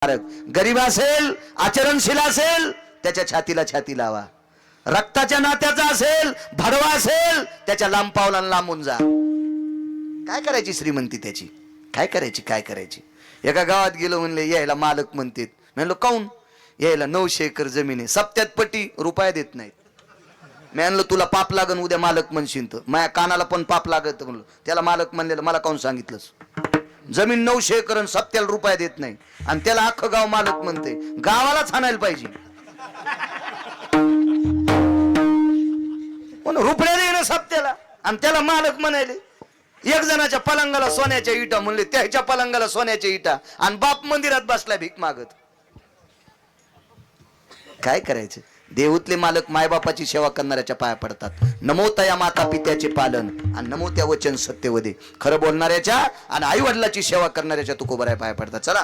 स्मारक. गरीब असेल, आचरणशील असेल, त्याच्या छातीला छाती लावा. रक्ताच्या नात्याचा असेल, भडवा असेल, त्याच्या लांब पावला लांबून जा. काय करायची श्रीमंती त्याची? काय करायची? काय करायची? एका गावात गेलो, म्हणले यायला मालक म्हणतात. म्हणलो काऊन? यायला 900 एकर जमीन आहे, सप्त्यात पट्टी, रुपया देत नाहीत. मी म्हणलो तुला पाप लागन, उद्या मालक म्हणशील तर. माझ्या कानाला पण पाप लागत म्हणलो. त्याला मालक म्हणलेलं, मला काऊन सांगितलंस? जमीन 900 एकर आणि सप्त्याला रुपया देत नाही, आणि त्याला अख्खं गाव मालक म्हणते. गावालाच आणायला पाहिजे. रुपया देणं सप्त्याला, आणि त्याला मालक म्हणायले. एक जणाच्या पलंगाला सोन्याच्या इटा म्हणले, त्याच्या पलंगाला सोन्याच्या इटा, आणि बाप मंदिरात बसला भीक मागत. काय करायचं? देऊतले मालक मायबापाची सेवा करणाऱ्याच्या पाया पडतात. नमो तया माता पित्याचे पालन, आणि नमो त्या वचन सत्यवदे. खरं बोलणाऱ्याच्या आणि आई वडिलाची सेवा करणाऱ्याच्या तुकोबराया पाया पडतात. चला.